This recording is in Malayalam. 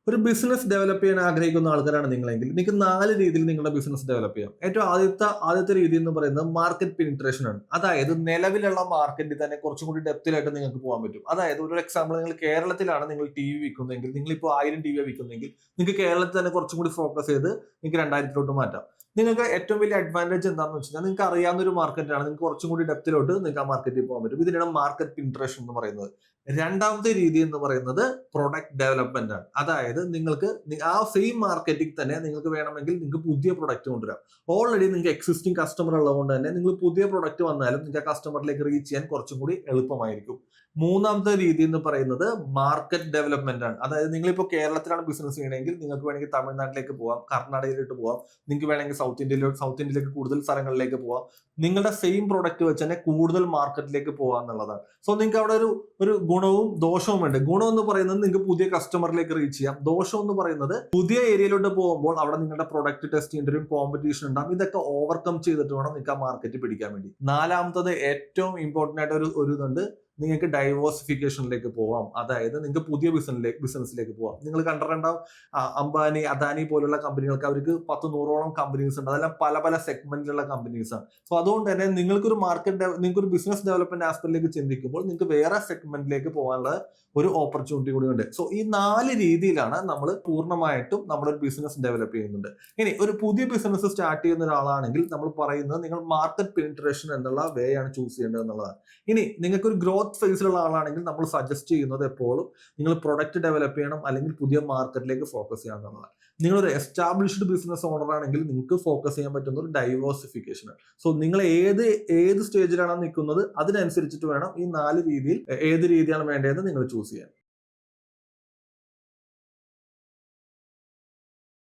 ഒരു ബിസിനസ് ഡെവലപ്പ് ചെയ്യാൻ ആഗ്രഹിക്കുന്ന ആൾക്കാരാണ് നിങ്ങളെങ്കിൽ നിങ്ങൾക്ക് 4 രീതിയിൽ നിങ്ങളുടെ ബിസിനസ് ഡെവലപ്പ് ചെയ്യാം. ഏറ്റവും ആദ്യത്തെ രീതി എന്ന് പറയുന്നത് മാർക്കറ്റ് പെനിട്രേഷൻ ആണ്. അതായത് നിലവിലുള്ള മാർക്കറ്റിൽ തന്നെ കുറച്ചും കൂടി ഡെപ്തിലായിട്ട് നിങ്ങൾക്ക് പോകാൻ പറ്റും. അതായത് ഒരു എക്സാമ്പിൾ, നിങ്ങൾ കേരളത്തിലാണ് നിങ്ങൾ ടിവി വിൽക്കുന്നതെങ്കിൽ, നിങ്ങളിപ്പോൾ 1000 ടിവി വിൽക്കുന്നെങ്കിൽ നിങ്ങൾക്ക് കേരളത്തിൽ തന്നെ കുറച്ചും കൂടി ഫോക്കസ് ചെയ്ത് നിങ്ങൾക്ക് 2000 മാറ്റാം. നിങ്ങൾക്ക് ഏറ്റവും വലിയ അഡ്വാൻറ്റേജ് എന്താണെന്ന് വെച്ച് കഴിഞ്ഞാൽ, നിങ്ങൾക്ക് അറിയാവുന്ന ഒരു മാർക്കറ്റാണ്, നിങ്ങൾക്ക് കുറച്ചും കൂടി ഡെപ്തിലോട്ട് നിങ്ങൾക്ക് ആ മാർക്കറ്റിൽ പോകാൻ പറ്റും. ഇതിനാണ് മാർക്കറ്റ് പെനിട്രേഷൻ എന്ന് പറയുന്നത്. രണ്ടാമത്തെ രീതി എന്ന് പറയുന്നത് പ്രൊഡക്റ്റ് ഡെവലപ്മെന്റ് ആണ്. അതായത് നിങ്ങൾക്ക് ആ സെയിം മാർക്കറ്റിൽ തന്നെ നിങ്ങൾക്ക് വേണമെങ്കിൽ നിങ്ങൾക്ക് പുതിയ പ്രൊഡക്റ്റ് കൊണ്ടുവരാം. ഓൾറെഡി നിങ്ങൾക്ക് എക്സിസ്റ്റിംഗ് കസ്റ്റമർ ഉള്ളതുകൊണ്ട് തന്നെ നിങ്ങൾ പുതിയ പ്രൊഡക്റ്റ് വന്നാലും നിങ്ങൾക്ക് ആ കസ്റ്റമറിലേക്ക് റീച്ച് ചെയ്യാൻ കുറച്ചും കൂടി എളുപ്പമായിരിക്കും. മൂന്നാമത്തെ രീതി എന്ന് പറയുന്നത് മാർക്കറ്റ് ഡെവലപ്മെന്റ് ആണ്. അതായത് നിങ്ങളിപ്പോൾ കേരളത്തിലാണ് ബിസിനസ് ചെയ്യണമെങ്കിൽ നിങ്ങൾക്ക് വേണമെങ്കിൽ തമിഴ്നാട്ടിലേക്ക് പോവാം, കർണാടകയിലോട്ട് പോവാം, നിങ്ങൾക്ക് വേണമെങ്കിൽ സൗത്ത് ഇന്ത്യയിലേക്ക് കൂടുതൽ സ്ഥലങ്ങളിലേക്ക് പോവാം. നിങ്ങളുടെ സെയിം പ്രൊഡക്റ്റ് വെച്ച് തന്നെ കൂടുതൽ മാർക്കറ്റിലേക്ക് പോവാ എന്നുള്ളതാണ്. സോ നിങ്ങൾക്ക് അവിടെ ഒരു ഗുണവും ദോഷവും ഉണ്ട്. ഗുണം എന്ന് പറയുന്നത് നിങ്ങൾക്ക് പുതിയ കസ്റ്റമറിലേക്ക് റീച്ച് ചെയ്യാം. ദോഷം എന്ന് പറയുന്നത് പുതിയ ഏരിയയിലോട്ട് പോകുമ്പോൾ അവിടെ നിങ്ങളുടെ പ്രൊഡക്റ്റ് ടെസ്റ്റ് ചെയ്യേണ്ട ഒരു കോമ്പറ്റീഷൻ ഉണ്ടാകും. ഇതൊക്കെ ഓവർകം ചെയ്തിട്ട് വേണം നിങ്ങൾക്ക് ആ മാർക്കറ്റ് പിടിക്കാൻ വേണ്ടി. നാലാമത്തത് ഏറ്റവും ഇമ്പോർട്ടന്റ് ആയിട്ട് ഒരു ഇതുണ്ട്, നിങ്ങൾക്ക് ഡൈവേഴ്സിഫിക്കേഷനിലേക്ക് പോവാം. അതായത് നിങ്ങൾക്ക് പുതിയ ബിസിനസ്സിലേക്ക് പോവാം. നിങ്ങൾ കണ്ടിട്ടുണ്ടാവും, അംബാനി, അദാനി പോലുള്ള കമ്പനികൾക്ക് അവർക്ക് 10-100ഓളം കമ്പനീസ് ഉണ്ട്. അതെല്ലാം പല പല സെഗ്മെന്റിലുള്ള കമ്പനീസ് ആണ്. സോ അതുകൊണ്ട് തന്നെ നിങ്ങൾക്കൊരു നിങ്ങൾക്കൊരു ബിസിനസ് ഡെവലപ്മെന്റ് ആസ്പെക്റ്റിലേക്ക് ചിന്തിക്കുമ്പോൾ നിങ്ങൾക്ക് വേറെ സെഗ്മെന്റിലേക്ക് പോകാനുള്ള ഒരു ഓപ്പർച്യൂണിറ്റി കൂടി ഉണ്ട്. സോ ഈ 4 രീതിയിലാണ് നമ്മൾ പൂർണ്ണമായിട്ടും നമ്മളൊരു ബിസിനസ് ഡെവലപ്പ് ചെയ്യുന്നുണ്ട്. ഇനി ഒരു പുതിയ ബിസിനസ് സ്റ്റാർട്ട് ചെയ്യുന്ന ഒരാളാണെങ്കിൽ നമ്മൾ പറയുന്നത് നിങ്ങൾ മാർക്കറ്റ് പെനിട്രേഷൻ എന്നുള്ള വേ ആണ് ചൂസ് ചെയ്യേണ്ടത് എന്നുള്ളതാണ്. ഇനി നിങ്ങൾക്ക് ഒരു ഗ്രോത്ത് ഫേസിലുള്ള ആളാണെങ്കിൽ നമ്മൾ സജസ്റ്റ് ചെയ്യുന്നത് എപ്പോഴും നിങ്ങൾ പ്രൊഡക്റ്റ് ഡെവലപ്പ് ചെയ്യണം, അല്ലെങ്കിൽ പുതിയ മാർക്കറ്റിലേക്ക് ഫോക്കസ് ചെയ്യണം എന്നുള്ളതാണ്. നിങ്ങളൊരു എസ്റ്റാബ്ലിഷ്ഡ് ബിസിനസ് ഓണർ ആണെങ്കിൽ നിങ്ങൾക്ക് ഫോക്കസ് ചെയ്യാൻ പറ്റുന്ന ഒരു ഡൈവേഴ്സിഫിക്കേഷൻ ആണ്. സോ നിങ്ങൾ ഏത് സ്റ്റേജിലാണ് നിൽക്കുന്നത് അതിനനുസരിച്ചിട്ട് വേണം ഈ 4 രീതിയിൽ ഏത് രീതിയാണ് വേണ്ടതെന്ന് നിങ്ങൾ ചൂസ് ചെയ്യാൻ.